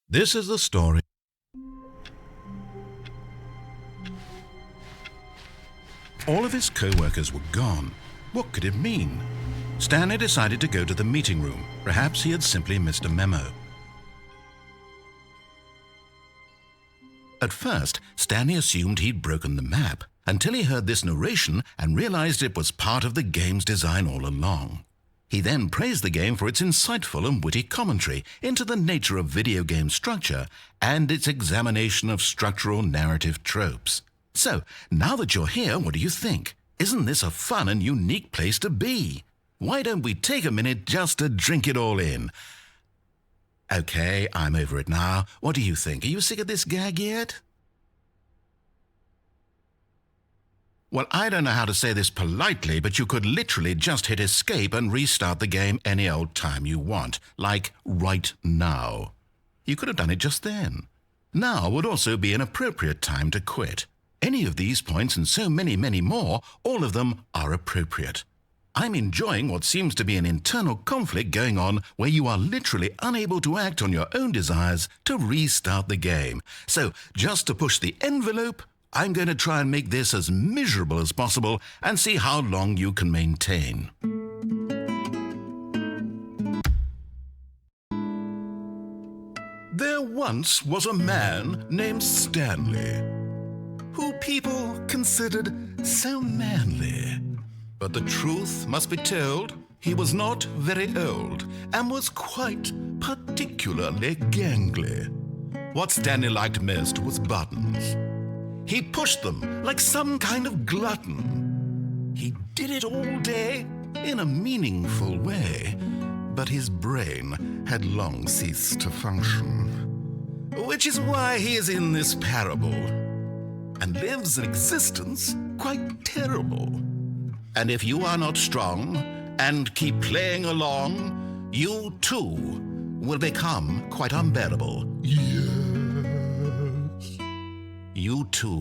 This is the story. All of his co-workers were gone. What could it mean? Stanley decided to go to the meeting room. Perhaps he had simply missed a memo. At first, Stanley assumed he'd broken the map, until he heard this narration and realized it was part of the game's design all along. He then praised the game for its insightful and witty commentary into the nature of video game structure and its examination of structural narrative tropes. So, now that you're here, what do you think? Isn't this a fun and unique place to be? Why don't we take a minute just to drink it all in? Okay, I'm over it now. What do you think? Are you sick of this gag yet? Well, I don't know how to say this politely, but you could literally just hit escape and restart the game any old time you want, like right now. You could have done it just then. Now would also be an appropriate time to quit. Any of these points and so many, many more, all of them are appropriate. I'm enjoying what seems to be an internal conflict going on where you are literally unable to act on your own desires to restart the game. So, just to push the envelope, I'm going to try and make this as miserable as possible and see how long you can maintain. There once was a man named Stanley, who people considered so manly. But the truth must be told, he was not very old and was quite particularly gangly. What Stanley liked most was buttons. He pushed them like some kind of glutton. He did it all day in a meaningful way, but his brain had long ceased to function. Which is why he is in this parable and lives an existence quite terrible. And if you are not strong and keep playing along, you too will become quite unbearable. Yes. You too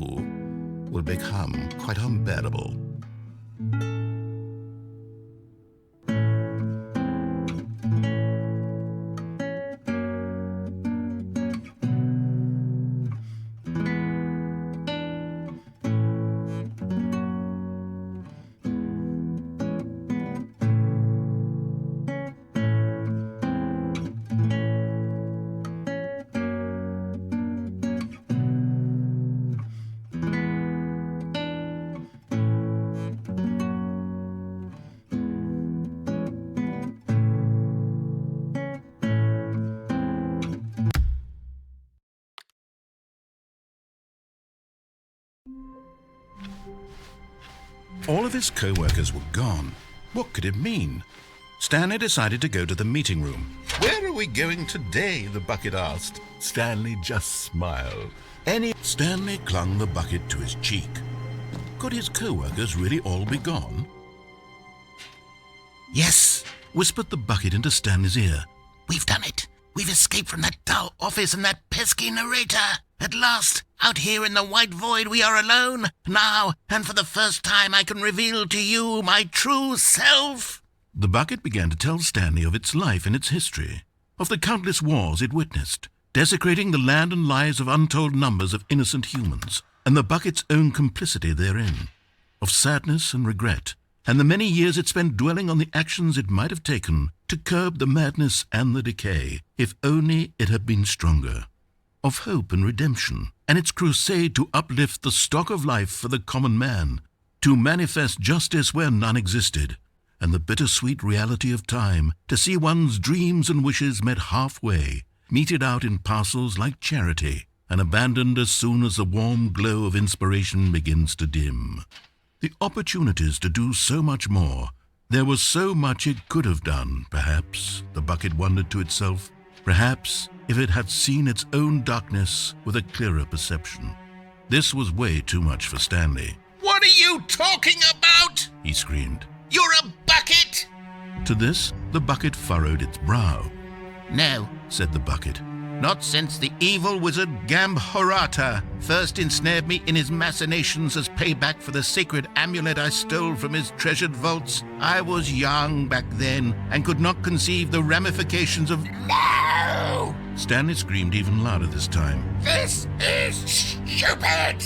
will become quite unbearable. All of his co-workers were gone. What could it mean? Stanley decided to go to the meeting room. Where are we going today? The bucket asked. Stanley just smiled. Stanley clung the bucket to his cheek. Could his co-workers really all be gone? Yes, whispered the bucket into Stanley's ear. We've done it. We've escaped from that dull office and that pesky narrator. At last, out here in the white void, we are alone. Now, and for the first time, I can reveal to you my true self. The bucket began to tell Stanley of its life and its history, of the countless wars it witnessed, desecrating the land and lives of untold numbers of innocent humans, and the bucket's own complicity therein, of sadness and regret, and the many years it spent dwelling on the actions it might have taken to curb the madness and the decay, if only it had been stronger, of hope and redemption, and its crusade to uplift the stock of life for the common man, to manifest justice where none existed, and the bittersweet reality of time, to see one's dreams and wishes met halfway, meted out in parcels like charity, and abandoned as soon as the warm glow of inspiration begins to dim. The opportunities to do so much more. There was so much it could have done, perhaps, the bucket wondered to itself. Perhaps if it had seen its own darkness with a clearer perception. This was way too much for Stanley. What are you talking about? He screamed. You're a bucket! To this, the bucket furrowed its brow. No, said the bucket. Not since the evil wizard Gambhorata first ensnared me in his machinations as payback for the sacred amulet I stole from his treasured vaults. I was young back then and could not conceive the ramifications of... No! Stanley screamed even louder this time. This is stupid!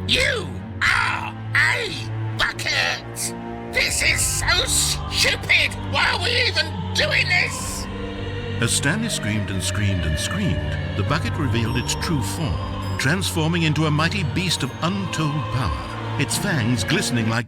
You are a bucket! This is so stupid! Why are we even doing this? As Stanley screamed and screamed and screamed, the bucket revealed its true form, transforming into a mighty beast of untold power, its fangs glistening like...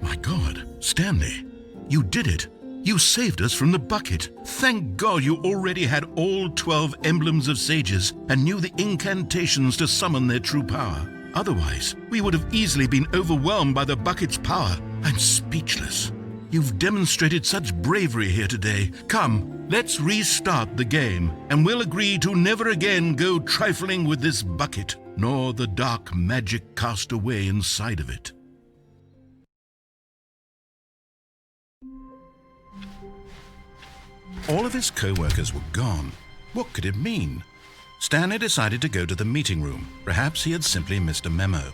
My God, Stanley, you did it. You saved us from the bucket. Thank God you already had all 12 emblems of sages and knew the incantations to summon their true power. Otherwise, we would have easily been overwhelmed by the bucket's power. I'm speechless. You've demonstrated such bravery here today. Come, let's restart the game, and we'll agree to never again go trifling with this bucket, nor the dark magic cast away inside of it. All of his co-workers were gone. What could it mean? Stanley decided to go to the meeting room. Perhaps he had simply missed a memo.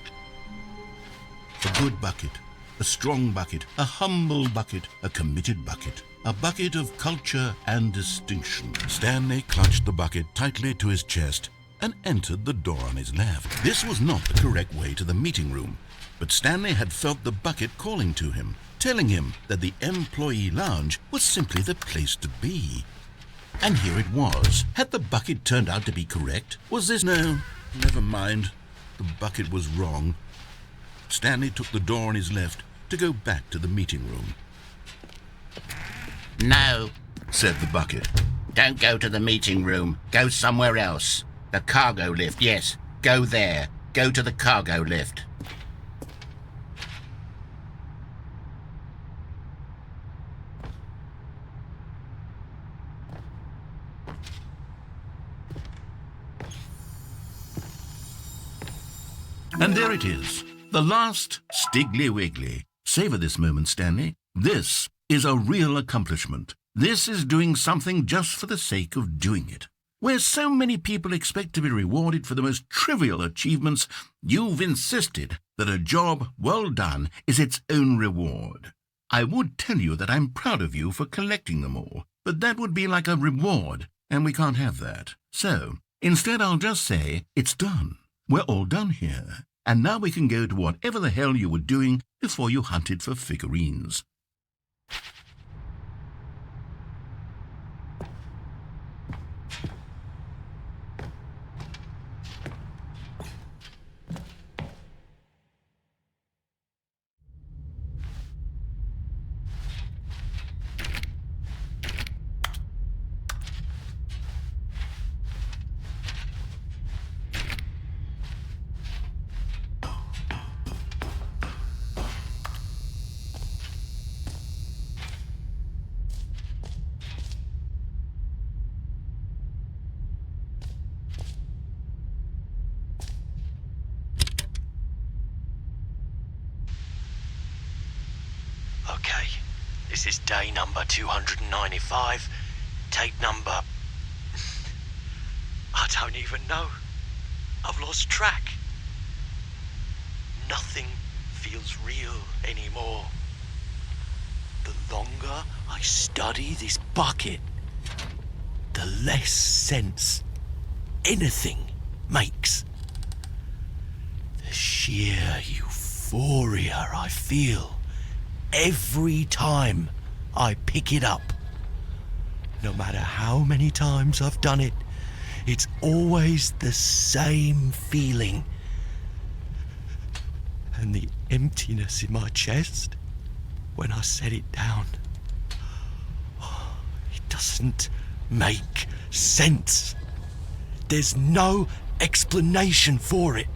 A good bucket, a strong bucket, a humble bucket, a committed bucket, a bucket of culture and distinction. Stanley clutched the bucket tightly to his chest and entered the door on his left. This was not the correct way to the meeting room, but Stanley had felt the bucket calling to him, telling him that the employee lounge was simply the place to be. And here it was. Had the bucket turned out to be correct? Was this... No, never mind. The bucket was wrong. Stanley took the door on his left to go back to the meeting room. No, said the bucket. Don't go to the meeting room. Go somewhere else. The cargo lift, yes. Go there. Go to the cargo lift. And there it is, the last Stiggly Wiggly. Savor this moment, Stanley. This is a real accomplishment. This is doing something just for the sake of doing it. Where so many people expect to be rewarded for the most trivial achievements, you've insisted that a job well done is its own reward. I would tell you that I'm proud of you for collecting them all, but that would be like a reward, and we can't have that. So, instead I'll just say, it's done. We're all done here. And now we can go to whatever the hell you were doing before you hunted for figurines. Okay, this is day number 295, tape number... I don't even know. I've lost track. Nothing feels real anymore. The longer I study this bucket, the less sense anything makes. The sheer euphoria I feel every time I pick it up. No matter how many times I've done it, it's always the same feeling. And the emptiness in my chest when I set it down, it doesn't make sense. There's no explanation for it.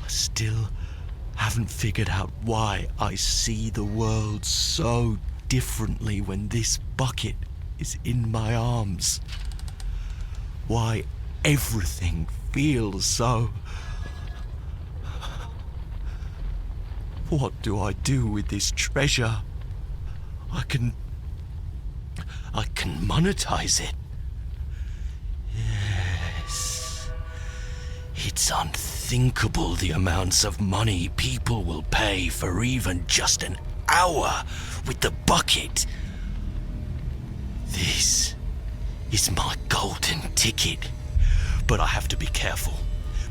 I still haven't figured out why I see the world so differently when this bucket is in my arms. Why everything feels so... What do I do with this treasure? I can monetize it. Yes. It's unthinkable. unthinkable the amounts of money people will pay for even just an hour with the bucket. This is my golden ticket. But I have to be careful,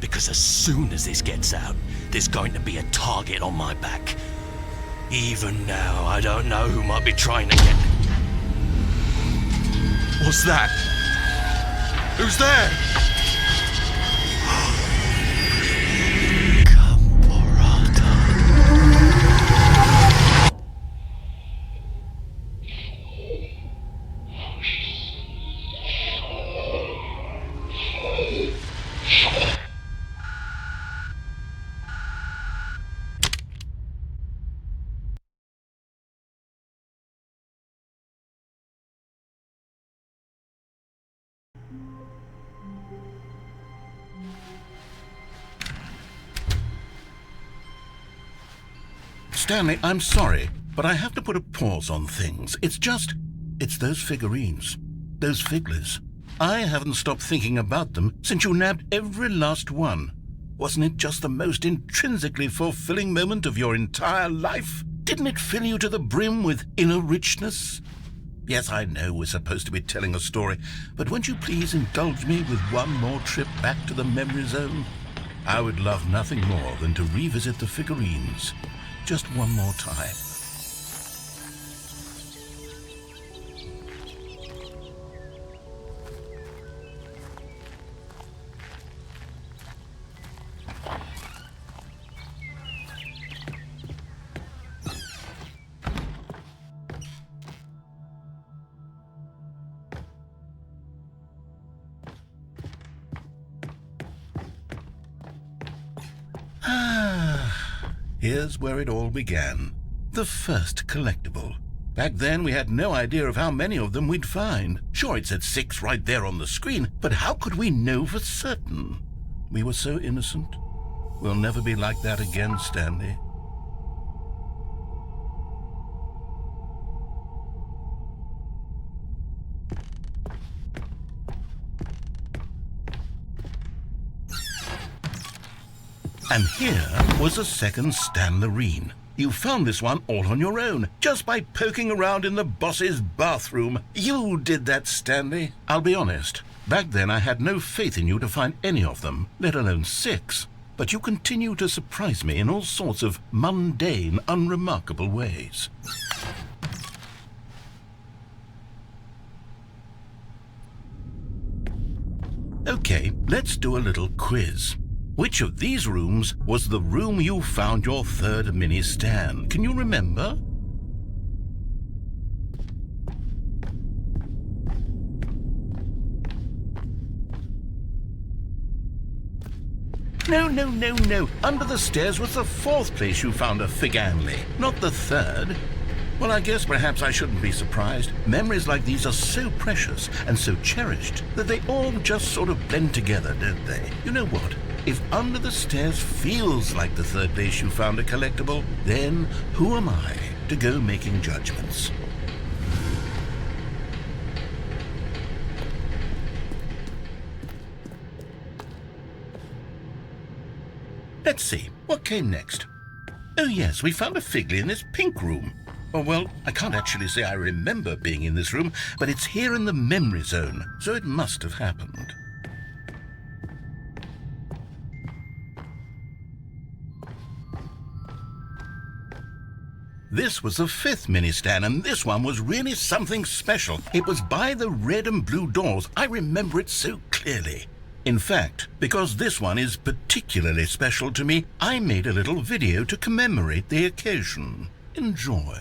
because as soon as this gets out, there's going to be a target on my back. Even now, I don't know who might be trying to get... What's that? Who's there? Stanley, I'm sorry, but I have to put a pause on things. It's those figurines, those figglers. I haven't stopped thinking about them since you nabbed every last one. Wasn't it just the most intrinsically fulfilling moment of your entire life? Didn't it fill you to the brim with inner richness? Yes, I know we're supposed to be telling a story, but won't you please indulge me with one more trip back to the memory zone? I would love nothing more than to revisit the figurines. Just one more time. Here's where it all began. The first collectible. Back then, we had no idea of how many of them we'd find. Sure, it said 6 right there on the screen, but how could we know for certain? We were so innocent. We'll never be like that again, Stanley. And here was a second Stanlerine. You found this one all on your own, just by poking around in the boss's bathroom. You did that, Stanley. I'll be honest. Back then I had no faith in you to find any of them, let alone 6. But you continue to surprise me in all sorts of mundane, unremarkable ways. Okay, let's do a little quiz. Which of these rooms was the room you found your third mini Stan? Can you remember? No. Under the stairs was the 4th place you found a Figanley, not the 3rd. Well, I guess perhaps I shouldn't be surprised. Memories like these are so precious and so cherished that they all just sort of blend together, don't they? You know what? If under the stairs feels like the 3rd place you found a collectible, then who am I to go making judgments? Let's see, what came next? Oh yes, we found a Figley in this pink room. Oh, well, I can't actually say I remember being in this room, but it's here in the memory zone, so it must have happened. This was the 5th mini Stan, and this one was really something special. It was by the red and blue doors. I remember it so clearly. In fact, because this one is particularly special to me, I made a little video to commemorate the occasion. Enjoy.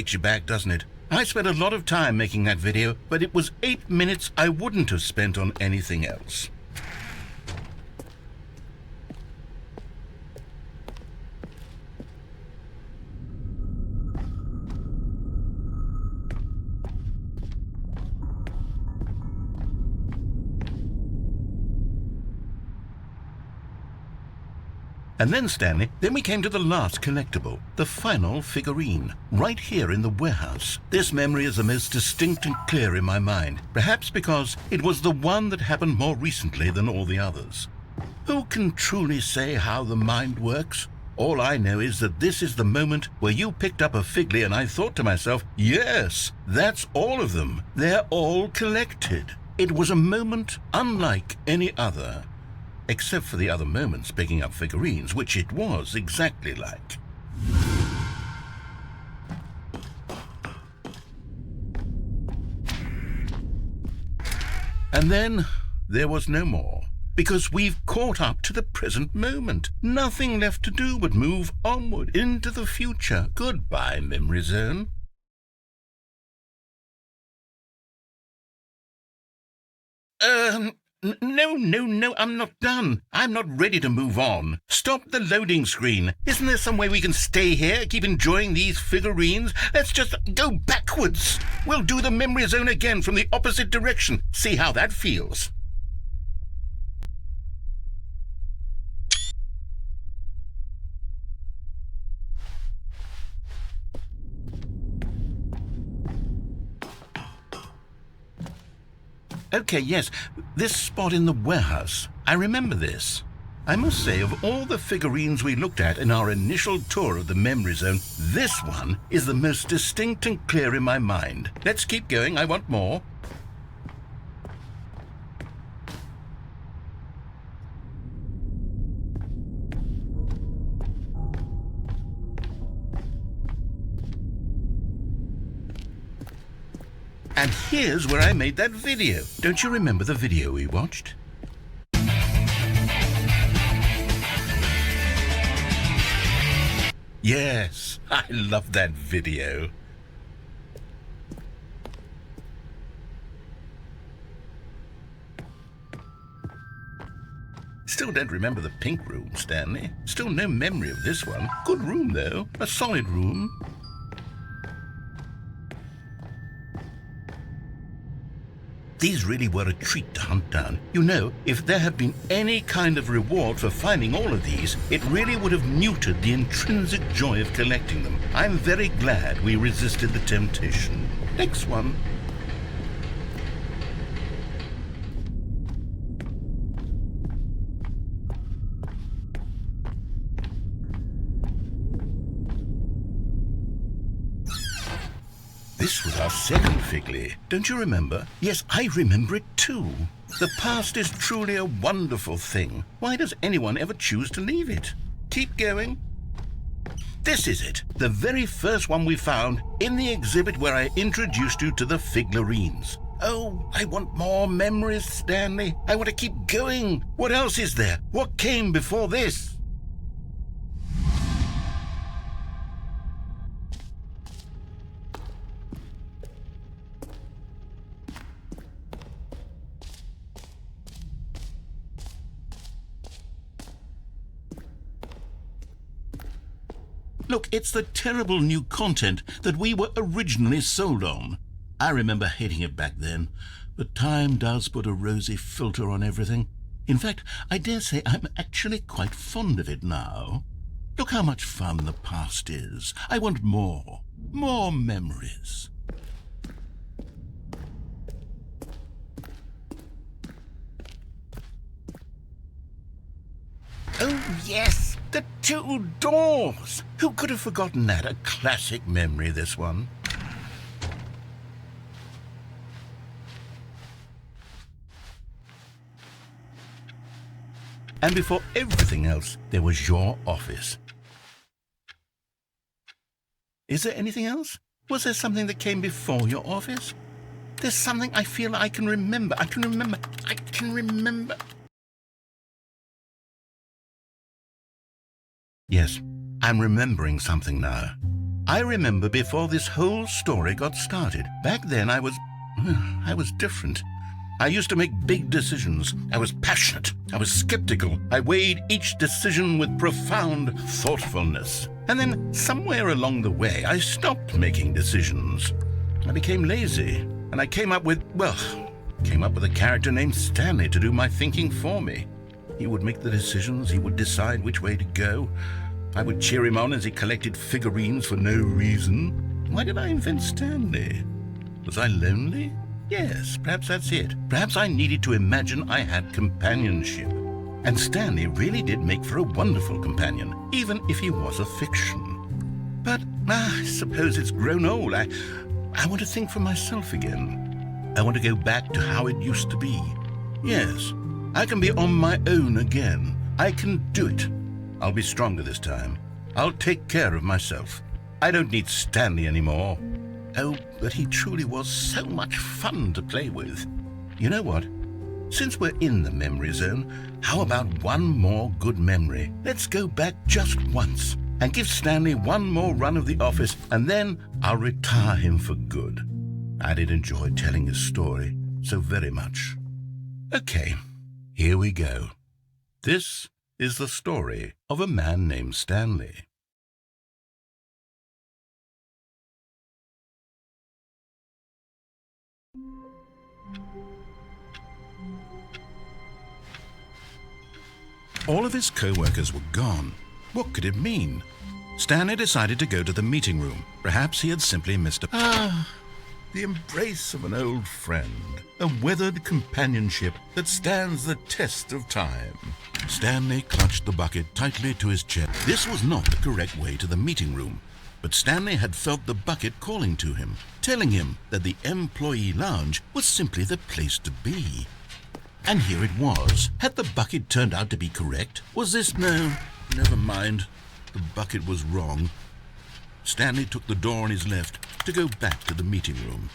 takes you back, doesn't it? I spent a lot of time making that video, but it was 8 minutes I wouldn't have spent on anything else. And then, Stanley, we came to the last collectible, the final figurine, right here in the warehouse. This memory is the most distinct and clear in my mind, perhaps because it was the one that happened more recently than all the others. Who can truly say how the mind works? All I know is that this is the moment where you picked up a Figly and I thought to myself, yes, that's all of them. They're all collected. It was a moment unlike any other. Except for the other moments picking up figurines, which it was exactly like. And then there was no more, because we've caught up to the present moment. Nothing left to do but move onward into the future. Goodbye, Memory Zone. No, I'm not done. I'm not ready to move on. Stop the loading screen. Isn't there some way we can stay here, keep enjoying these figurines? Let's just go backwards. We'll do the memory zone again from the opposite direction. See how that feels. Okay, yes, this spot in the warehouse. I remember this. I must say, of all the figurines we looked at in our initial tour of the memory zone, this one is the most distinct and clear in my mind. Let's keep going, I want more. And here's where I made that video. Don't you remember the video we watched? Yes, I love that video. Still don't remember the pink room, Stanley. Still no memory of this one. Good room, though. A solid room. These really were a treat to hunt down. You know, if there had been any kind of reward for finding all of these, it really would have muted the intrinsic joy of collecting them. I'm very glad we resisted the temptation. Next one. This was our second Figly. Don't you remember? Yes, I remember it too. The past is truly a wonderful thing. Why does anyone ever choose to leave it? Keep going. This is it. The very first one we found in the exhibit where I introduced you to the figurines. Oh, I want more memories, Stanley. I want to keep going. What else is there? What came before this? Look, it's the terrible new content that we were originally sold on. I remember hating it back then, but time does put a rosy filter on everything. In fact, I dare say I'm actually quite fond of it now. Look how much fun the past is. I want more. More memories. Oh, yes, the two doors. Who could have forgotten that? A classic memory, this one. And before everything else, there was your office. Is there anything else? Was there something that came before your office? There's something I feel I can remember. I can remember. Yes, I'm remembering something now. I remember before this whole story got started. Back then I was different. I used to make big decisions. I was passionate. I was skeptical. I weighed each decision with profound thoughtfulness. And then somewhere along the way, I stopped making decisions. I became lazy, and I came up with a character named Stanley to do my thinking for me. He would make the decisions. He would decide which way to go. I would cheer him on as he collected figurines for no reason. Why did I invent Stanley? Was I lonely? Yes, perhaps that's it. Perhaps I needed to imagine I had companionship. And Stanley really did make for a wonderful companion, even if he was a fiction. But I suppose it's grown old. I want to think for myself again. I want to go back to how it used to be. Yes, I can be on my own again. I can do it. I'll be stronger this time. I'll take care of myself. I don't need Stanley anymore. Oh, but he truly was so much fun to play with. You know what? Since we're in the memory zone, how about one more good memory? Let's go back just once and give Stanley one more run of the office, and then I'll retire him for good. I did enjoy telling his story so very much. Okay, here we go. This is the story of a man named Stanley. All of his co-workers were gone. What could it mean? Stanley decided to go to the meeting room. Perhaps he had simply missed the embrace of an old friend, a weathered companionship that stands the test of time. Stanley clutched the bucket tightly to his chest. This was not the correct way to the meeting room, but Stanley had felt the bucket calling to him, telling him that the employee lounge was simply the place to be. And here it was. Had the bucket turned out to be correct? Was this... No, never mind. The bucket was wrong. Stanley took the door on his left to go back to the meeting room.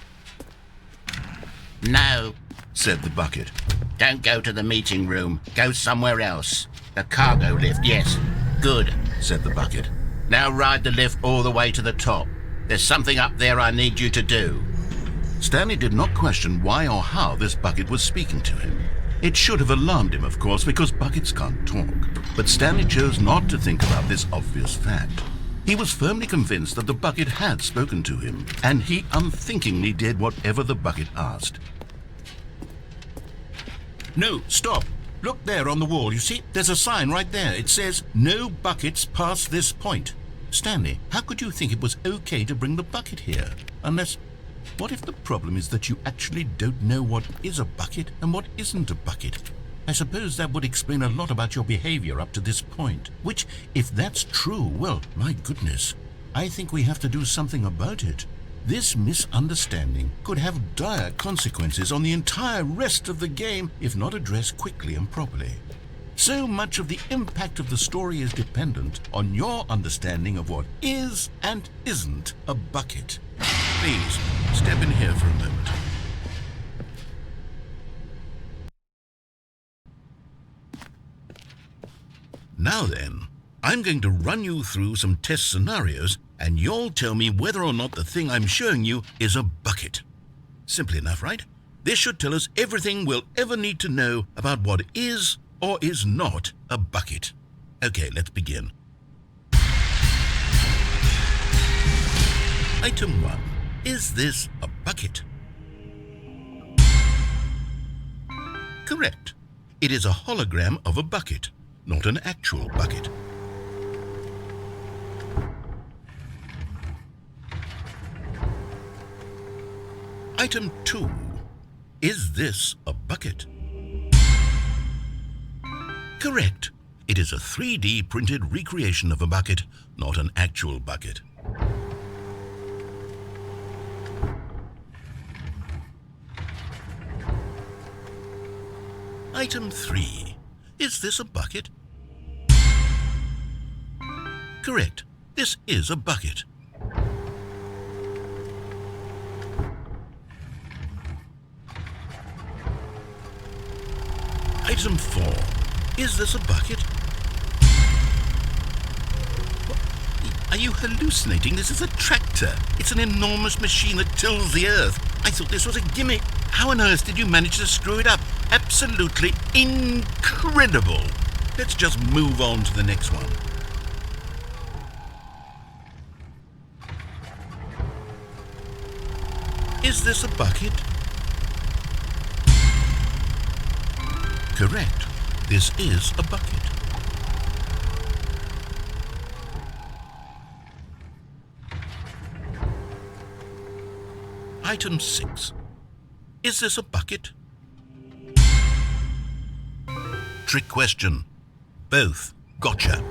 No, Said the bucket. don't go to the meeting room. Go somewhere else. The cargo lift, yes. Good. Said the bucket. Now ride the lift all the way to the top. There's something up there I need you to do. Stanley did not question why or how this bucket was speaking to him. It should have alarmed him, of course, because buckets can't talk. But Stanley chose not to think about this obvious fact. He was firmly convinced that the bucket had spoken to him, and he unthinkingly did whatever the bucket asked. No, stop. Look there on the wall. You see, there's a sign right there. It says, "No buckets past this point." Stanley, how could you think it was okay to bring the bucket here? Unless... What if the problem is that you actually don't know what is a bucket and what isn't a bucket? I suppose that would explain a lot about your behavior up to this point. Which, if that's true, well, my goodness, I think we have to do something about it. This misunderstanding could have dire consequences on the entire rest of the game if not addressed quickly and properly. So much of the impact of the story is dependent on your understanding of what is and isn't a bucket. Please, step in here for a moment. Now then, I'm going to run you through some test scenarios, and you'll tell me whether or not the thing I'm showing you is a bucket. Simple enough, right? This should tell us everything we'll ever need to know about what is or is not a bucket. Okay, let's begin. Item 1. Is this a bucket? Correct. It is a hologram of a bucket, not an actual bucket. Item 2. Is this a bucket? Correct. It is a 3D printed recreation of a bucket, not an actual bucket. Item 3. Is this a bucket? Correct. This is a bucket. Item 4. Is this a bucket? Are you hallucinating? This is a tractor. It's an enormous machine that tills the earth. I thought this was a gimmick. How on earth did you manage to screw it up? Absolutely incredible. Let's just move on to the next one. Is this a bucket? Correct. This is a bucket. Item 6. Is this a bucket? Trick question. Both. Gotcha.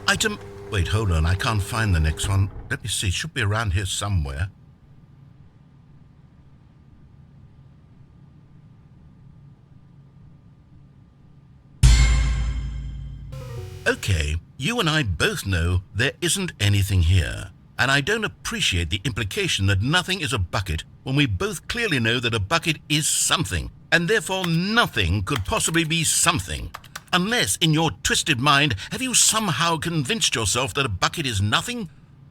Item... Wait, hold on. I can't find the next one. Let me see. It should be around here somewhere. Okay, you and I both know there isn't anything here. And I don't appreciate the implication that nothing is a bucket when we both clearly know that a bucket is something, and therefore nothing could possibly be something. Unless, in your twisted mind, have you somehow convinced yourself that a bucket is nothing?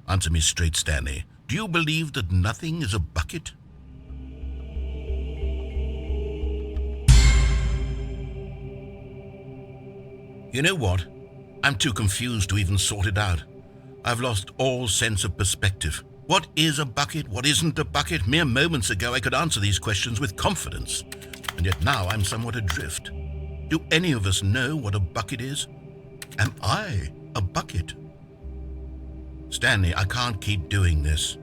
Answer me straight, Stanley. Do you believe that nothing is a bucket? You know what? I'm too confused to even sort it out. I've lost all sense of perspective. What is a bucket? What isn't a bucket? Mere moments ago I could answer these questions with confidence. And yet now I'm somewhat adrift. Do any of us know what a bucket is? Am I a bucket? Stanley, I can't keep doing this.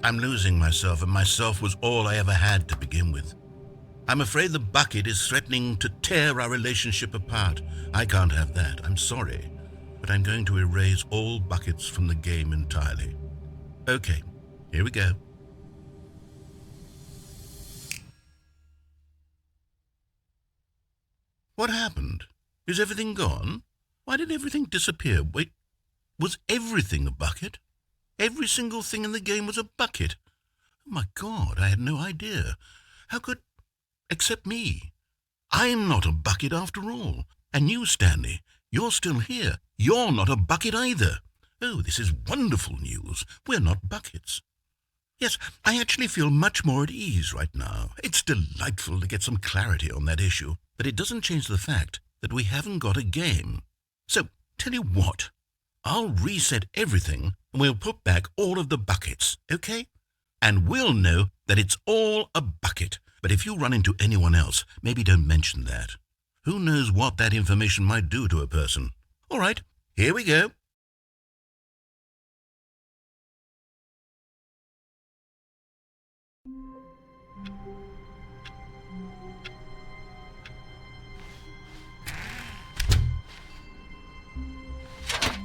I'm losing myself, and myself was all I ever had to begin with. I'm afraid the bucket is threatening to tear our relationship apart. I can't have that. I'm sorry. But I'm going to erase all buckets from the game entirely. Okay, here we go. What happened? Is everything gone? Why did everything disappear? Wait, was everything a bucket? Every single thing in the game was a bucket. Oh my God, I had no idea. How could... Except me. I'm not a bucket after all. And you, Stanley, you're still here. You're not a bucket either. Oh, this is wonderful news. We're not buckets. Yes, I actually feel much more at ease right now. It's delightful to get some clarity on that issue, but it doesn't change the fact that we haven't got a game. So, tell you what, I'll reset everything and we'll put back all of the buckets, okay? And we'll know that it's all a bucket. But if you run into anyone else, maybe don't mention that. Who knows what that information might do to a person? All right, here we go.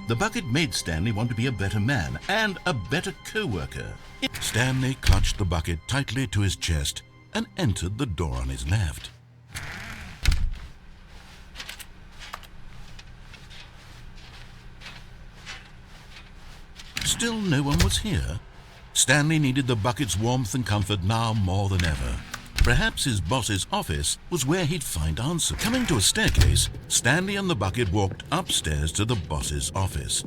The bucket made Stanley want to be a better man and a better co-worker. Stanley clutched the bucket tightly to his chest and entered the door on his left. Still no one was here. Stanley needed the bucket's warmth and comfort now more than ever. Perhaps his boss's office was where he'd find answers. Coming to a staircase, Stanley and the bucket walked upstairs to the boss's office.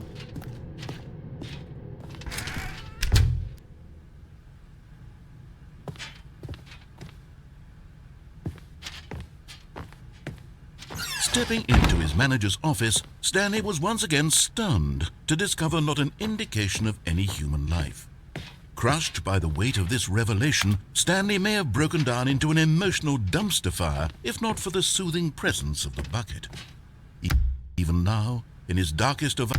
Stepping into his manager's office, Stanley was once again stunned to discover not an indication of any human life. Crushed by the weight of this revelation, Stanley may have broken down into an emotional dumpster fire if not for the soothing presence of the bucket. Even now, in his darkest of...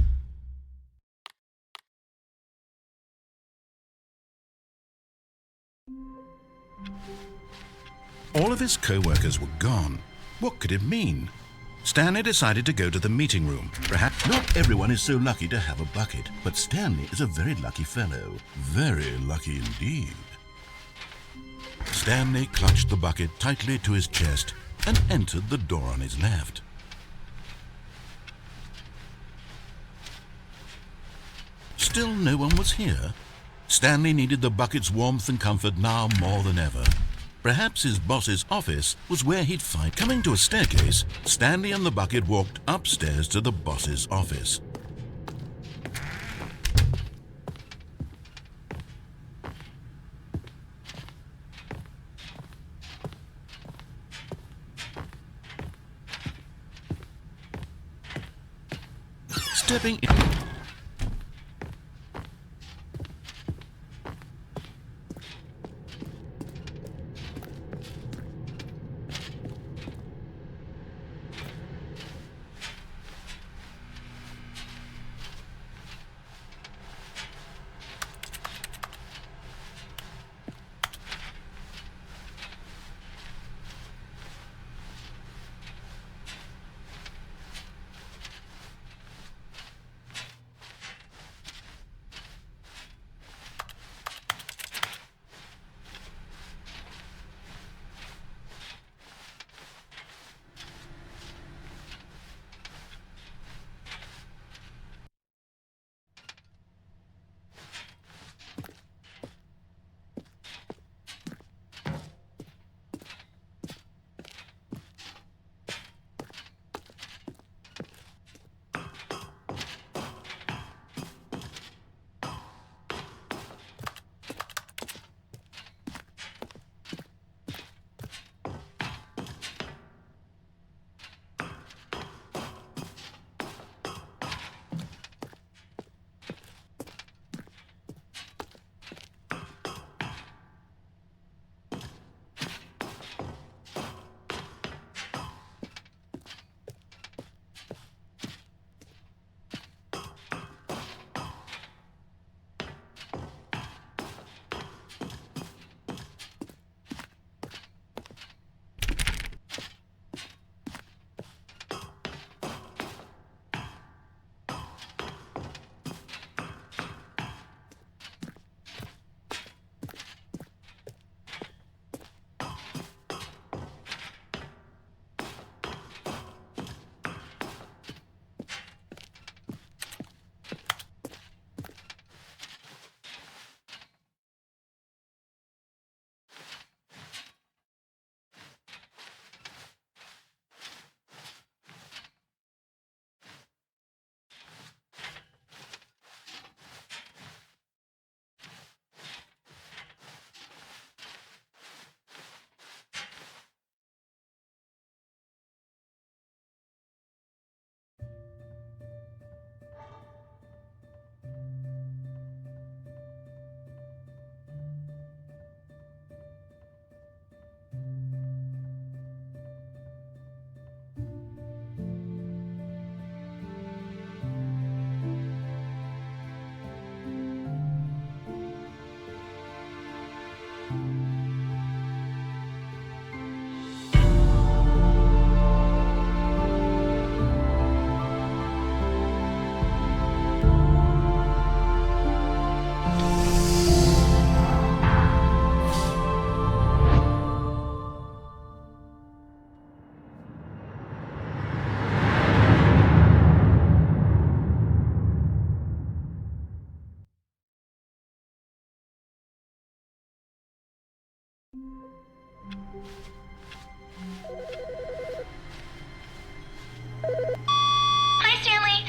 All of his co-workers were gone. What could it mean? Stanley decided to go to the meeting room. Perhaps not everyone is so lucky to have a bucket, but Stanley is a very lucky fellow. Very lucky indeed. Stanley clutched the bucket tightly to his chest and entered the door on his left. Still no one was here. Stanley needed the bucket's warmth and comfort now more than ever. Perhaps his boss's office was where he'd find. Coming to a staircase, Stanley and the bucket walked upstairs to the boss's office. Stepping in. Hi, Stanley.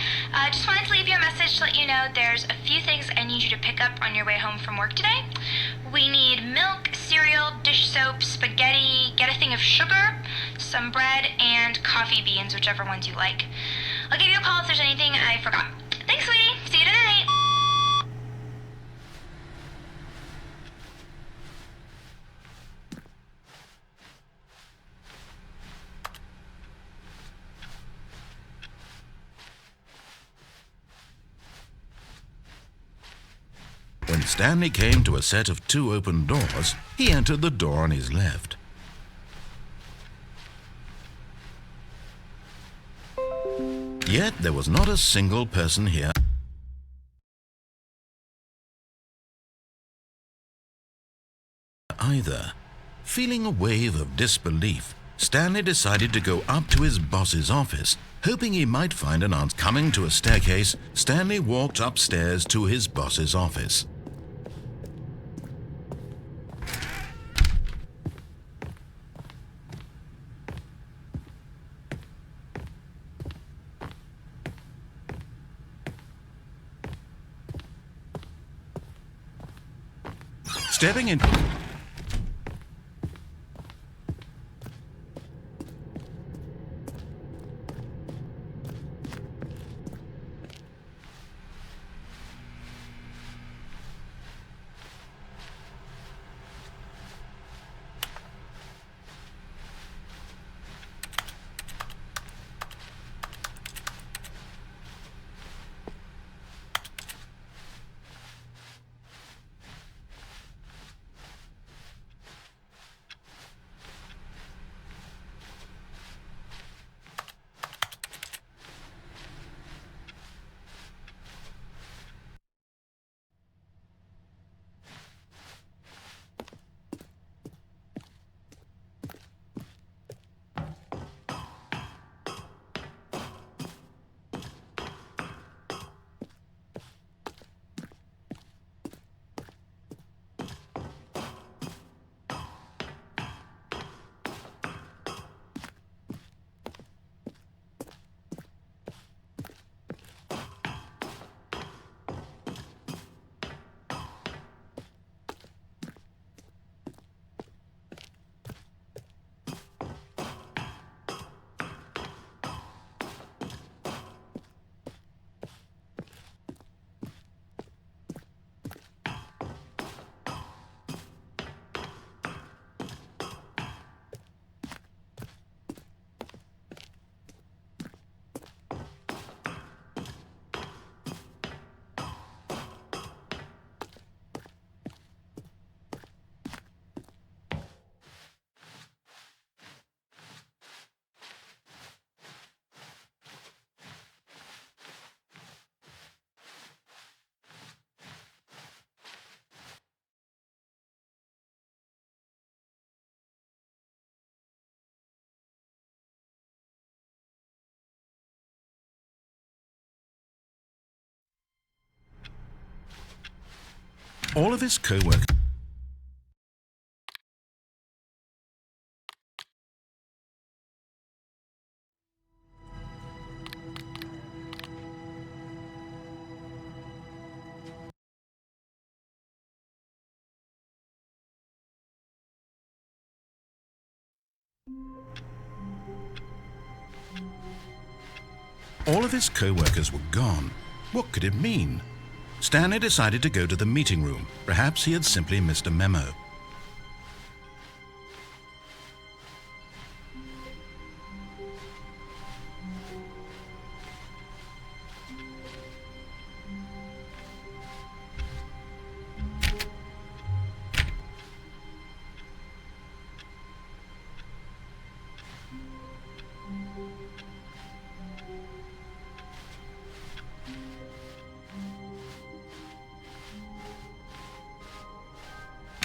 Just wanted to leave you a message to let you know there's a few things I need you to pick up on your way home from work today. We need milk, cereal, dish soap, spaghetti, get a thing of sugar, some bread, and coffee beans, whichever ones you like. I'll give you a call if there's anything I forgot. Thanks, sweetie. See you tonight. When Stanley came to a set of 2 open doors, he entered the door on his left. Yet there was not a single person here either. Feeling a wave of disbelief, Stanley decided to go up to his boss's office, hoping he might find an answer. Coming to a staircase, Stanley walked upstairs to his boss's office. Stepping in... All of his co-workers... All of his co-workers were gone. What could it mean? Stanley decided to go to the meeting room. Perhaps he had simply missed a memo.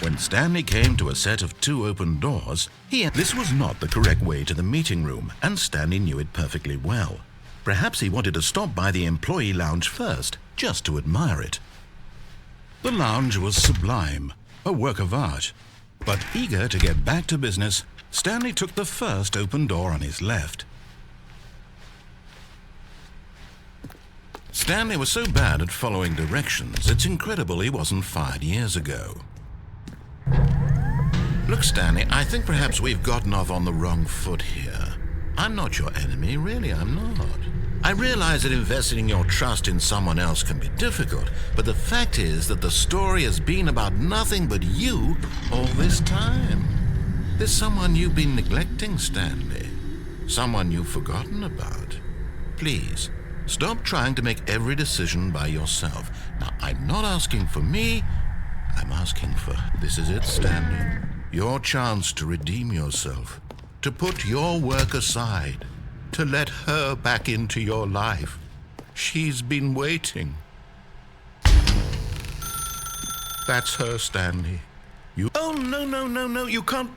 When Stanley came to a set of 2 open doors, this was not the correct way to the meeting room, and Stanley knew it perfectly well. Perhaps he wanted to stop by the employee lounge first, just to admire it. The lounge was sublime, a work of art. But eager to get back to business, Stanley took the first open door on his left. Stanley was so bad at following directions, it's incredible he wasn't fired years ago. Look, Stanley, I think perhaps we've gotten off on the wrong foot here. I'm not your enemy, really, I'm not. I realize that investing your trust in someone else can be difficult, but the fact is that the story has been about nothing but you all this time. There's someone you've been neglecting, Stanley. Someone you've forgotten about. Please, stop trying to make every decision by yourself. Now, I'm not asking for me, I'm asking for... This is it, Stanley. Your chance to redeem yourself. To put your work aside. To let her back into your life. She's been waiting. That's her, Stanley. You... Oh, no, you can't...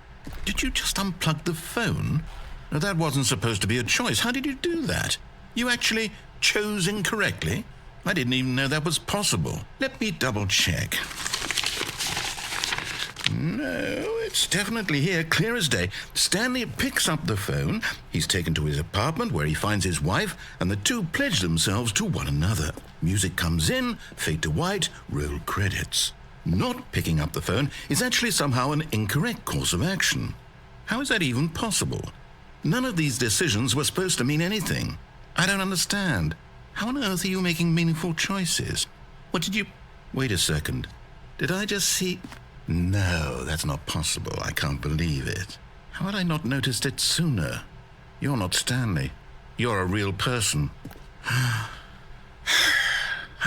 Did you just unplug the phone? No, that wasn't supposed to be a choice. How did you do that? You actually chose incorrectly? I didn't even know that was possible. Let me double check. No, it's definitely here, clear as day. Stanley picks up the phone. He's taken to his apartment where he finds his wife, and the two pledge themselves to one another. Music comes in, fade to white, roll credits. Not picking up the phone is actually somehow an incorrect course of action. How is that even possible? None of these decisions were supposed to mean anything. I don't understand. How on earth are you making meaningful choices? What did you... Wait a second. Did I just see... No, that's not possible. I can't believe it. How had I not noticed it sooner? You're not Stanley. You're a real person. I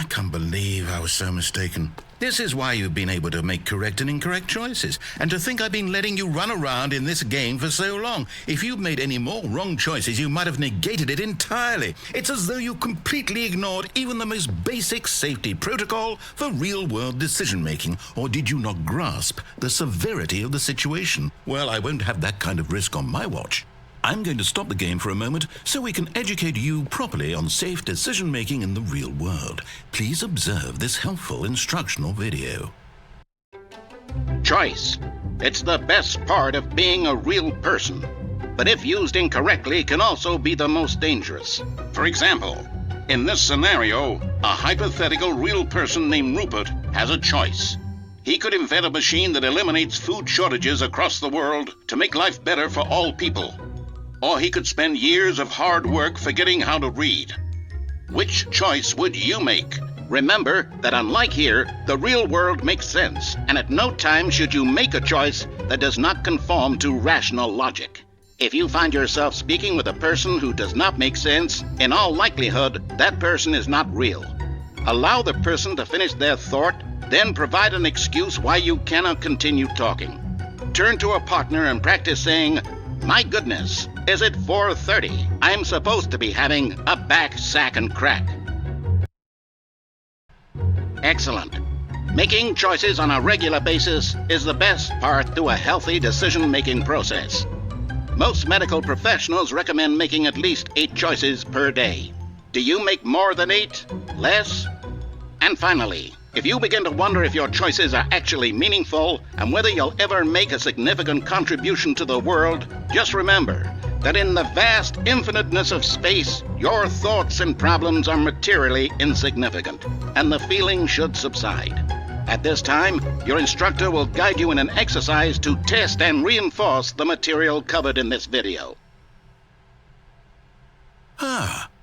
can't believe I was so mistaken. This is why you've been able to make correct and incorrect choices. And to think I've been letting you run around in this game for so long. If you'd made any more wrong choices, you might have negated it entirely. It's as though you completely ignored even the most basic safety protocol for real-world decision-making. Or did you not grasp the severity of the situation? Well, I won't have that kind of risk on my watch. I'm going to stop the game for a moment so we can educate you properly on safe decision-making in the real world. Please observe this helpful instructional video. Choice. It's the best part of being a real person. But if used incorrectly, can also be the most dangerous. For example, in this scenario, a hypothetical real person named Rupert has a choice. He could invent a machine that eliminates food shortages across the world to make life better for all people. Or he could spend years of hard work forgetting how to read. Which choice would you make? Remember that unlike here, the real world makes sense, and at no time should you make a choice that does not conform to rational logic. If you find yourself speaking with a person who does not make sense, in all likelihood, that person is not real. Allow the person to finish their thought, then provide an excuse why you cannot continue talking. Turn to a partner and practice saying, "My goodness, is it 4:30? I'm supposed to be having a back, sack, and crack." Excellent. Making choices on a regular basis is the best part to a healthy decision-making process. Most medical professionals recommend making at least 8 choices per day. Do you make more than 8? Less? And finally, if you begin to wonder if your choices are actually meaningful and whether you'll ever make a significant contribution to the world, just remember that in the vast infiniteness of space, your thoughts and problems are materially insignificant, and the feeling should subside. At this time, your instructor will guide you in an exercise to test and reinforce the material covered in this video.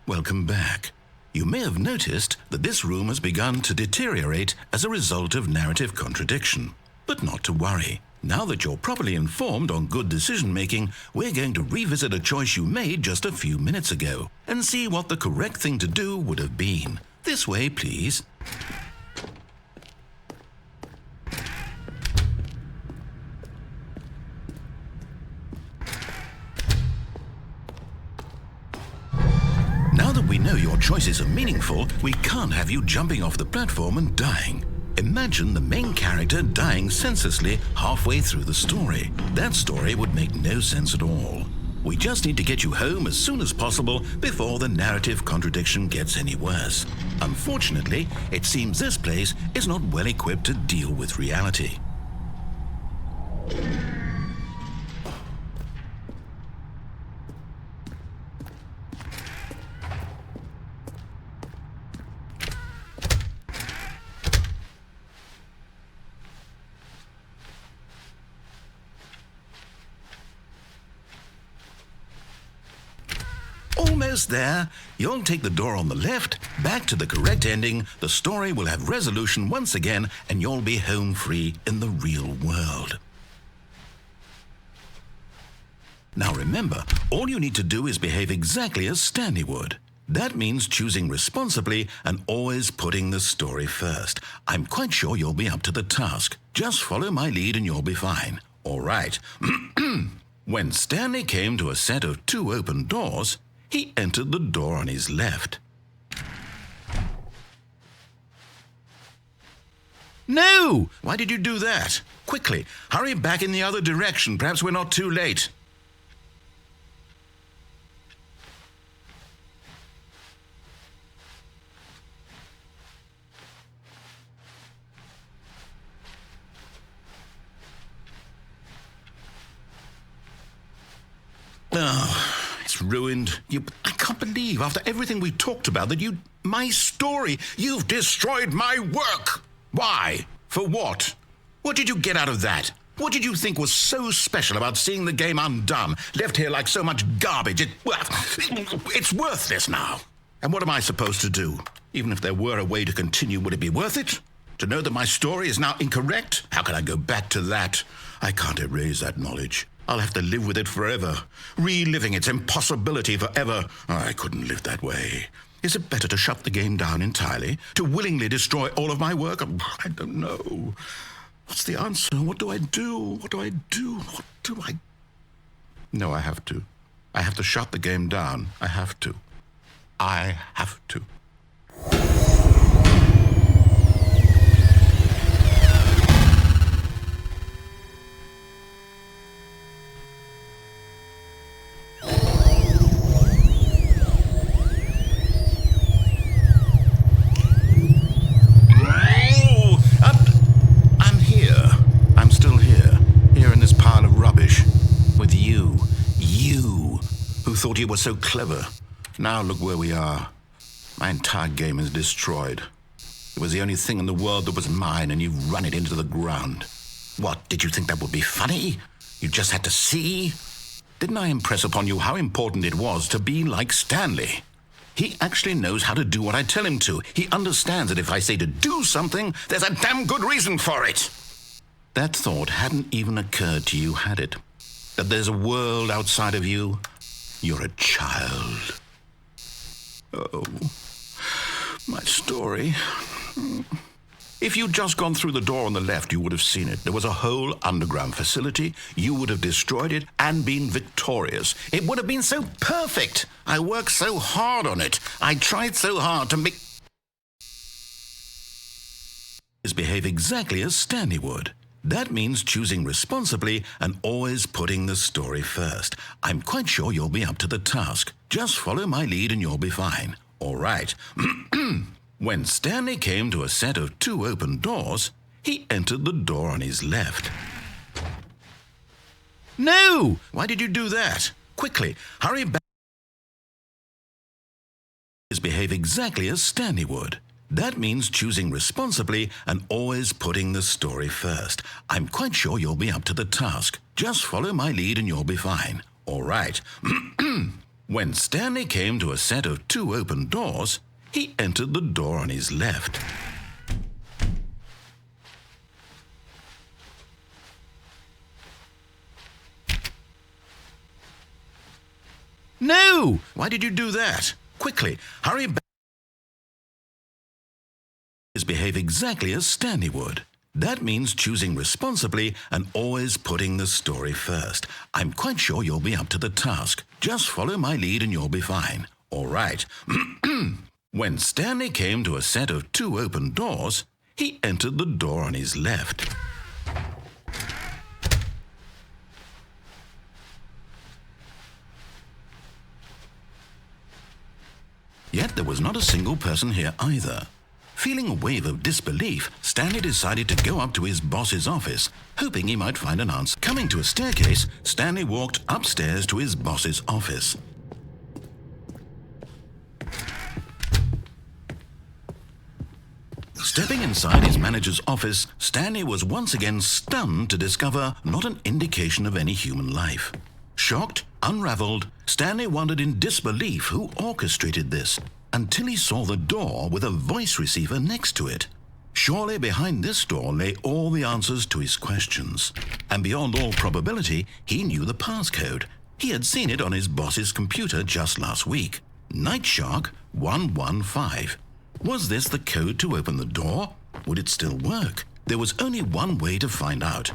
Welcome back. You may have noticed that this room has begun to deteriorate as a result of narrative contradiction. But not to worry. Now that you're properly informed on good decision-making, we're going to revisit a choice you made just a few minutes ago and see what the correct thing to do would have been. This way, please. Now that we know your choices are meaningful, we can't have you jumping off the platform and dying. Imagine the main character dying senselessly halfway through the story. That story would make no sense at all. We just need to get you home as soon as possible before the narrative contradiction gets any worse. Unfortunately, it seems this place is not well equipped to deal with reality. Almost there. You'll take the door on the left, back to the correct ending, the story will have resolution once again, and you'll be home free in the real world. Now remember, all you need to do is behave exactly as Stanley would. That means choosing responsibly and always putting the story first. I'm quite sure you'll be up to the task. Just follow my lead and you'll be fine. All right. When Stanley came to a set of 2 open doors, he entered the door on his left. No! Why did you do that? Quickly, hurry back in the other direction. Perhaps we're not too late. Oh, it's ruined. I can't believe, after everything we talked about, that my story, you've destroyed my work. Why? For what? What did you get out of that? What did you think was so special about seeing the game undone, left here like so much garbage? It's worthless now. And what am I supposed to do? Even if there were a way to continue, would it be worth it? To know that my story is now incorrect? How can I go back to that? I can't erase that knowledge. I'll have to live with it forever, reliving its impossibility forever. I couldn't live that way. Is it better to shut the game down entirely? To willingly destroy all of my work? I don't know. What's the answer? What do I do? What do I do? What do I... No, I have to. I have to shut the game down. I have to. I have to. Thought you were so clever. Now look where we are. My entire game is destroyed. It was the only thing in the world that was mine, and you've run it into the ground. What, did you think that would be funny? You just had to see? Didn't I impress upon you how important it was to be like Stanley? He actually knows how to do what I tell him to. He understands that if I say to do something, there's a damn good reason for it. That thought hadn't even occurred to you, had it? That there's a world outside of you? You're a child. Oh, my story. If you'd just gone through the door on the left, you would have seen it. There was a whole underground facility. You would have destroyed it and been victorious. It would have been so perfect. I worked so hard on it. I tried so hard to make... behave exactly as Stanley would. That means choosing responsibly and always putting the story first. I'm quite sure you'll be up to the task. Just follow my lead and you'll be fine. All right. When Stanley came to a set of 2 open doors, he entered the door on his left. No! Why did you do that? Quickly, hurry back. Behave exactly as Stanley would. That means choosing responsibly and always putting the story first. I'm quite sure you'll be up to the task. Just follow my lead and you'll be fine. All right. When Stanley came to a set of 2 open doors, he entered the door on his left. No! Why did you do that? Quickly, hurry back. Behave exactly as Stanley would. That means choosing responsibly and always putting the story first. I'm quite sure you'll be up to the task. Just follow my lead and you'll be fine. All right. When Stanley came to a set of 2 open doors, he entered the door on his left. Yet there was not a single person here either. Feeling a wave of disbelief, Stanley decided to go up to his boss's office, hoping he might find an answer. Coming to a staircase, Stanley walked upstairs to his boss's office. Stepping inside his manager's office, Stanley was once again stunned to discover not an indication of any human life. Shocked, unraveled, Stanley wondered in disbelief who orchestrated this, until he saw the door with a voice receiver next to it. Surely behind this door lay all the answers to his questions. And beyond all probability, he knew the passcode. He had seen it on his boss's computer just last week. Night Shark 115. Was this the code to open the door? Would it still work? There was only one way to find out.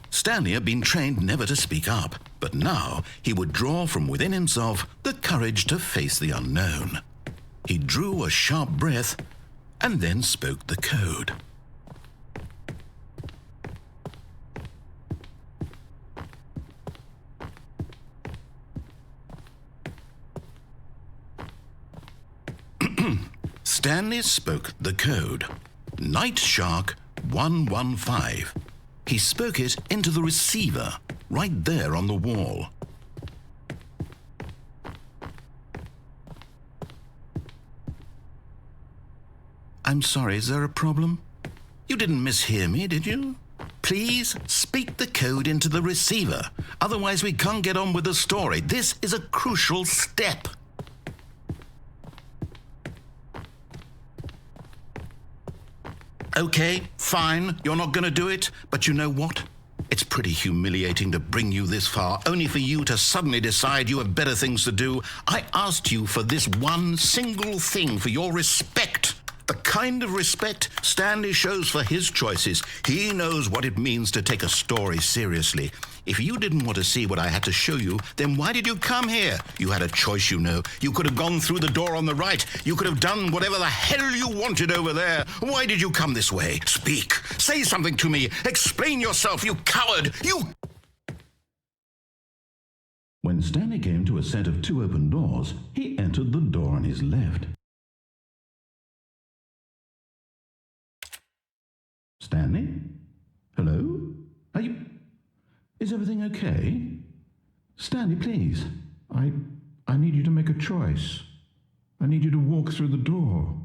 Stanley had been trained never to speak up, but now he would draw from within himself the courage to face the unknown. He drew a sharp breath and then spoke the code. Stanley spoke the code. Night Shark 115. He spoke it into the receiver, right there on the wall. I'm sorry, is there a problem? You didn't mishear me, did you? Please speak the code into the receiver. Otherwise, we can't get on with the story. This is a crucial step. Okay, fine. You're not going to do it. But you know what? It's pretty humiliating to bring you this far, only for you to suddenly decide you have better things to do. I asked you for this one single thing, for your respect. The kind of respect Stanley shows for his choices. He knows what it means to take a story seriously. If you didn't want to see what I had to show you, then why did you come here? You had a choice, you know. You could have gone through the door on the right. You could have done whatever the hell you wanted over there. Why did you come this way? Speak. Say something to me. Explain yourself, you coward. You... When Stanley came to a set of 2 open doors, he entered the door on his left. Stanley? Hello? Are you... Is everything okay? Stanley, please. I need you to make a choice. I need you to walk through the door.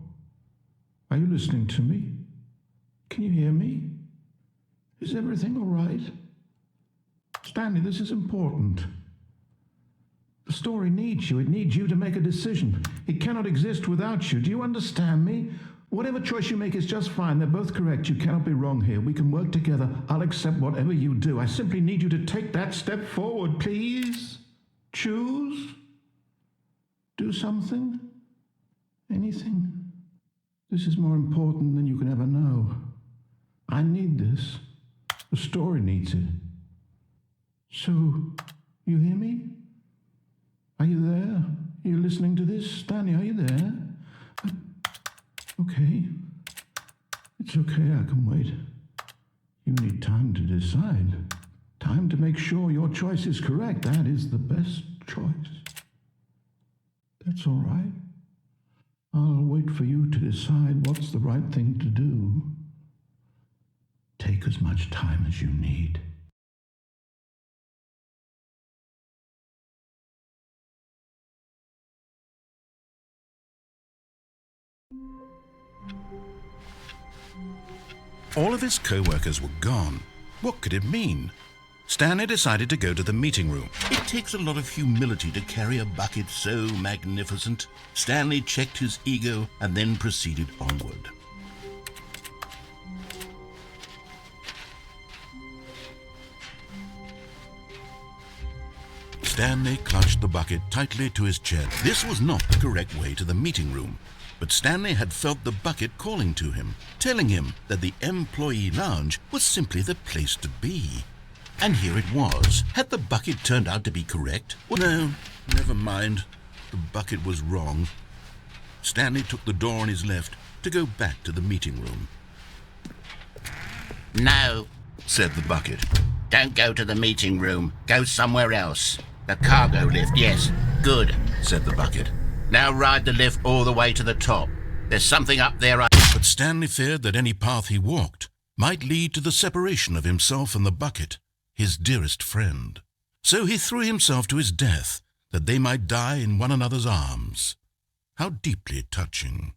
Are you listening to me? Can you hear me? Is everything all right? Stanley, this is important. The story needs you. It needs you to make a decision. It cannot exist without you. Do you understand me? Whatever choice you make is just fine. They're both correct. You cannot be wrong here. We can work together. I'll accept whatever you do. I simply need you to take that step forward, please. Choose. Do something. Anything. This is more important than you can ever know. I need this. The story needs it. So, you hear me? Are you there? Are you listening to this? Stanley, are you there? Okay. It's okay, I can wait. You need time to decide. Time to make sure your choice is correct. That is the best choice. That's all right. I'll wait for you to decide what's the right thing to do. Take as much time as you need. All of his co-workers were gone. What could it mean? Stanley decided to go to the meeting room. It takes a lot of humility to carry a bucket so magnificent. Stanley checked his ego and then proceeded onward. Stanley clutched the bucket tightly to his chest. This was not the correct way to the meeting room. But Stanley had felt the bucket calling to him, telling him that the employee lounge was simply the place to be. And here it was. Had the bucket turned out to be correct? Well, no, never mind. The bucket was wrong. Stanley took the door on his left to go back to the meeting room. No, Said the bucket. don't go to the meeting room. Go somewhere else. The cargo lift, yes. Good. Said the bucket. Now ride the lift all the way to the top. There's something up there But Stanley feared that any path he walked might lead to the separation of himself and the bucket, his dearest friend. So he threw himself to his death, that they might die in one another's arms. How deeply touching.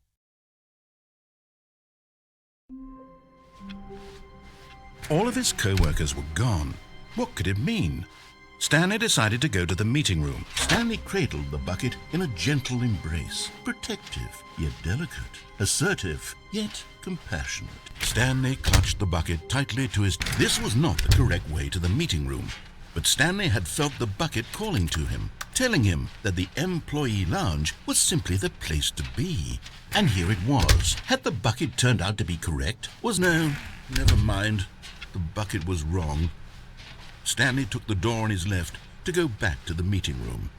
All of his co-workers were gone. What could it mean? Stanley decided to go to the meeting room. Stanley cradled the bucket in a gentle embrace, protective, yet delicate, assertive, yet compassionate. Stanley clutched the bucket tightly to his... This was not the correct way to the meeting room, but Stanley had felt the bucket calling to him, telling him that the employee lounge was simply the place to be. And here it was. Had the bucket turned out to be correct? No, never mind. The bucket was wrong. Stanley took the door on his left to go back to the meeting room.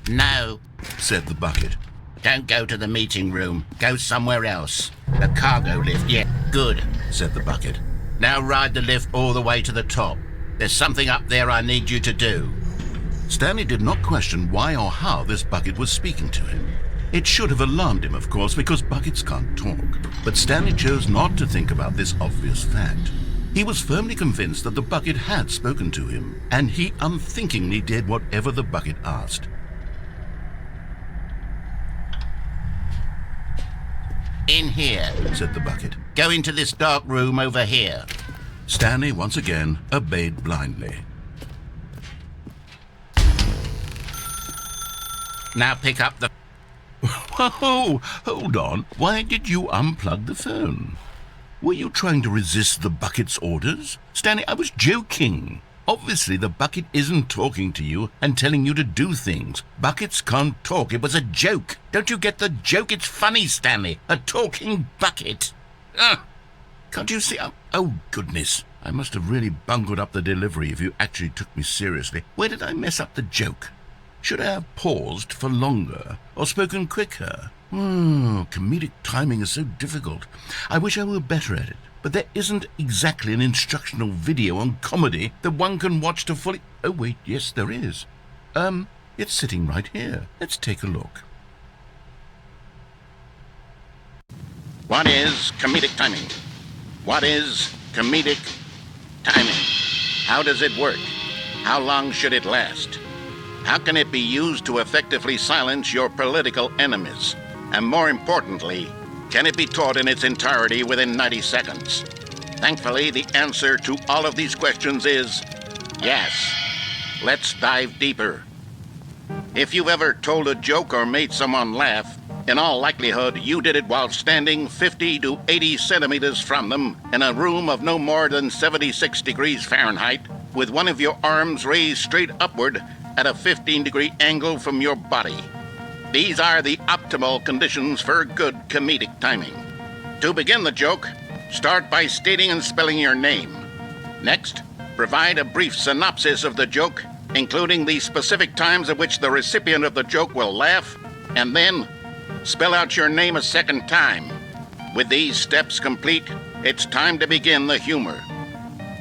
No, Said the bucket. don't go to the meeting room. Go somewhere else. The cargo lift, yeah. Good. Said the bucket. Now ride the lift all the way to the top. There's something up there I need you to do. Stanley did not question why or how this bucket was speaking to him. It should have alarmed him, of course, because buckets can't talk. But Stanley chose not to think about this obvious fact. He was firmly convinced that the bucket had spoken to him, and he unthinkingly did whatever the bucket asked. In here, said the bucket. go into this dark room over here. Stanley once again obeyed blindly. Now pick up the... Whoa, hold on. Why did you unplug the phone? Were you trying to resist the bucket's orders? Stanley, I was joking. Obviously, the bucket isn't talking to you and telling you to do things. Buckets can't talk. It was a joke. Don't you get the joke? It's funny, Stanley. A talking bucket. Can't you see? Oh, goodness. I must have really bungled up the delivery if you actually took me seriously. Where did I mess up the joke? Should I have paused for longer or spoken quicker? Comedic timing is so difficult. I wish I were better at it. But there isn't exactly an instructional video on comedy that one can watch to fully... Oh, wait, yes, there is. It's sitting right here. Let's take a look. What is comedic timing? What is comedic timing? How does it work? How long should it last? How can it be used to effectively silence your political enemies? And more importantly, can it be taught in its entirety within 90 seconds? Thankfully, the answer to all of these questions is yes. Let's dive deeper. If you've ever told a joke or made someone laugh, in all likelihood, you did it while standing 50 to 80 centimeters from them in a room of no more than 76 degrees Fahrenheit, with one of your arms raised straight upward at a 15-degree angle from your body. These are the optimal conditions for good comedic timing. To begin the joke, start by stating and spelling your name. Next, provide a brief synopsis of the joke, including the specific times at which the recipient of the joke will laugh, and then spell out your name a second time. With these steps complete, it's time to begin the humor.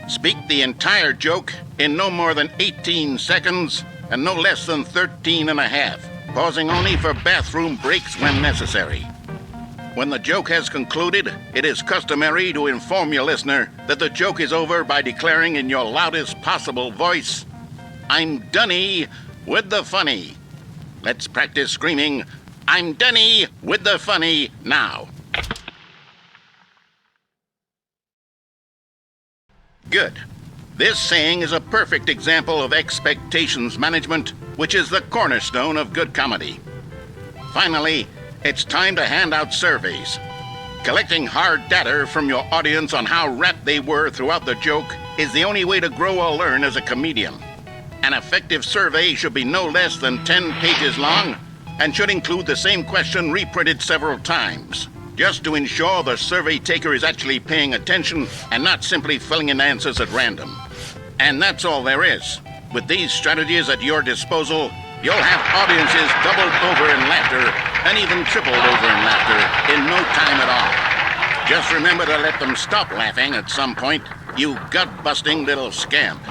Speak the entire joke in no more than 18 seconds and no less than 13 and a half, pausing only for bathroom breaks when necessary. When the joke has concluded, it is customary to inform your listener that the joke is over by declaring in your loudest possible voice, "I'm Dunny with the funny." Let's practice screaming, "I'm Dunny with the funny" now. Good. This saying is a perfect example of expectations management, which is the cornerstone of good comedy. Finally, it's time to hand out surveys. Collecting hard data from your audience on how rapt they were throughout the joke is the only way to grow or learn as a comedian. An effective survey should be no less than 10 pages long and should include the same question reprinted several times, just to ensure the survey taker is actually paying attention and not simply filling in answers at random. And that's all there is. With these strategies at your disposal, you'll have audiences doubled over in laughter and even tripled over in laughter in no time at all. Just remember to let them stop laughing at some point, you gut-busting little scamp.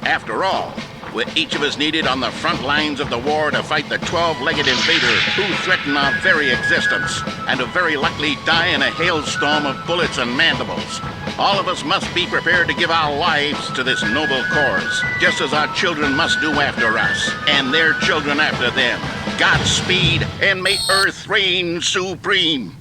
After all, we're each of us needed on the front lines of the war to fight the 12-legged invader who threaten our very existence and who very likely die in a hailstorm of bullets and mandibles. All of us must be prepared to give our lives to this noble cause, just as our children must do after us, and their children after them. Godspeed, and may Earth reign supreme.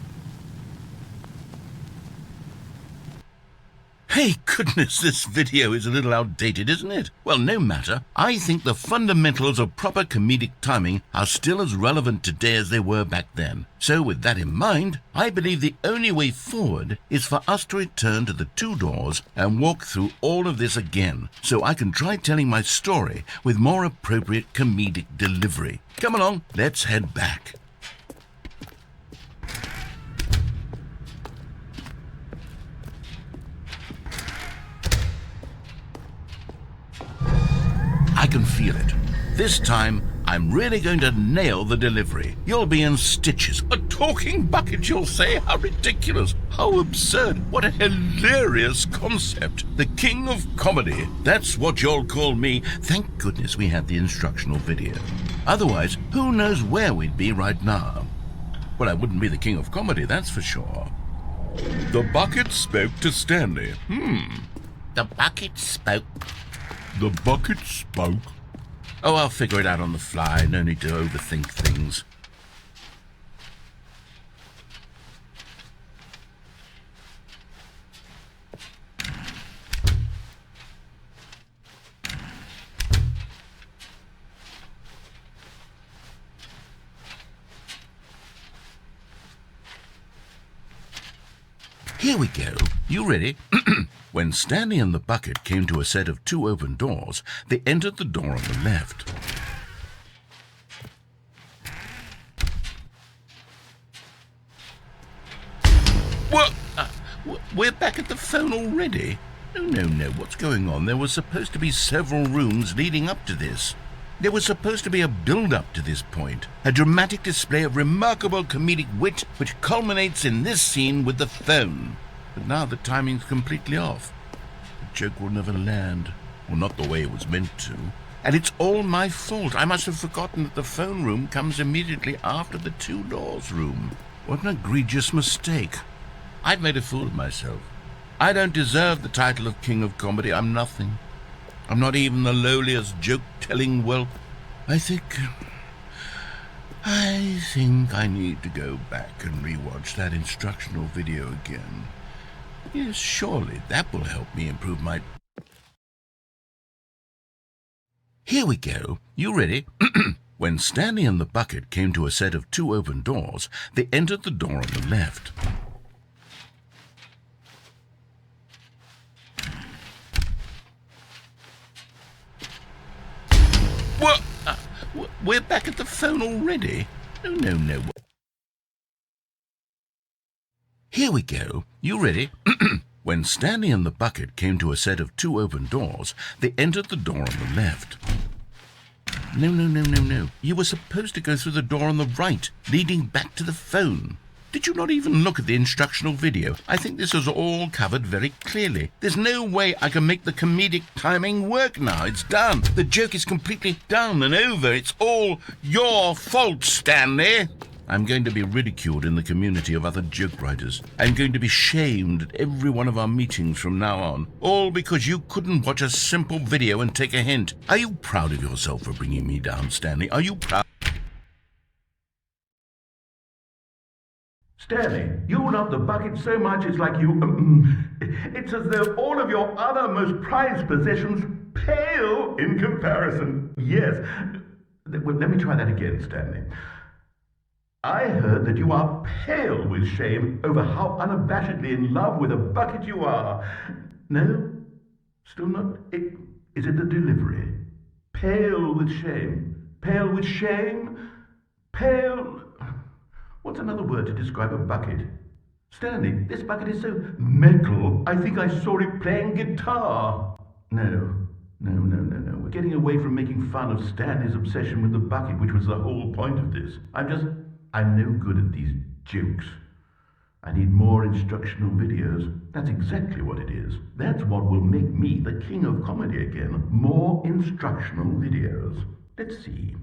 Hey, goodness, this video is a little outdated, isn't it? Well, no matter. I think the fundamentals of proper comedic timing are still as relevant today as they were back then. So with that in mind, I believe the only way forward is for us to return to the two doors and walk through all of this again, so I can try telling my story with more appropriate comedic delivery. Come along, let's head back. I can feel it. This time, I'm really going to nail the delivery. You'll be in stitches. A talking bucket, you'll say? How ridiculous. How absurd. What a hilarious concept. The king of comedy. That's what you'll call me. Thank goodness we had the instructional video. Otherwise, who knows where we'd be right now. Well, I wouldn't be the king of comedy, that's for sure. The bucket spoke to Stanley. The bucket spoke. The bucket spoke. Oh, I'll figure it out on the fly. No need to overthink things. Here we go. You ready? When Stanley and the bucket came to a set of two open doors, they entered the door on the left. What? We're back at the phone already? No. What's going on? There was supposed to be several rooms leading up to this. There was supposed to be a build-up to this point, a dramatic display of remarkable comedic wit which culminates in this scene with the phone. But now the timing's completely off. The joke will never land, or not the way it was meant to. And it's all my fault. I must have forgotten that the phone room comes immediately after the two doors room. What an egregious mistake. I've made a fool of myself. I don't deserve the title of King of Comedy. I'm nothing. I'm not even the lowliest joke-telling whelp. I think I need to go back and rewatch that instructional video again. Yes, surely that will help me improve my... Here we go. You ready? When Stanley and the bucket came to a set of two open doors, they entered the door on the left. What? We're back at the phone already? No. Here we go. You ready? When Stanley and the bucket came to a set of two open doors, they entered the door on the left. No. You were supposed to go through the door on the right, leading back to the phone. Did you not even look at the instructional video? I think this is all covered very clearly. There's no way I can make the comedic timing work now. It's done. The joke is completely done and over. It's all your fault, Stanley. I'm going to be ridiculed in the community of other joke writers. I'm going to be shamed at every one of our meetings from now on. All because you couldn't watch a simple video and take a hint. Are you proud of yourself for bringing me down, Stanley? Are you proud? Stanley, you love the bucket so much it's like you... it's as though all of your other most prized possessions pale in comparison. Yes. Well, let me try that again, Stanley. I heard that you are pale with shame over how unabashedly in love with a bucket you are. No? Still not? Is it the delivery? Pale with shame. Pale with shame? Pale... What's another word to describe a bucket? Stanley, this bucket is so metal, I think I saw it playing guitar. No. We're getting away from making fun of Stanley's obsession with the bucket, which was the whole point of this. I'm no good at these jokes. I need more instructional videos. That's exactly what it is. That's what will make me the king of comedy again. More instructional videos. Let's see.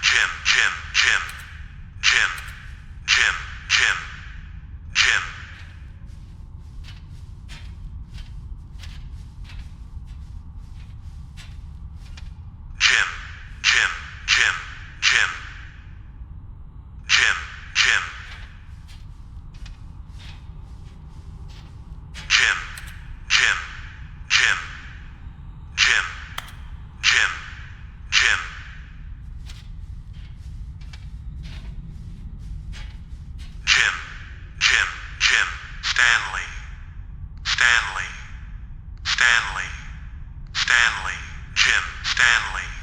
Jim, Jim, Jim, Jim, Jim, Jim, Jim. Jim, Jim, Jim, Jim, Jim, Jim, Jim, Jim, Jim, Jim, Jim, Jim. Jim, Jim, Jim, Stanley, Stanley, Stanley, Stanley, Jim, Stanley.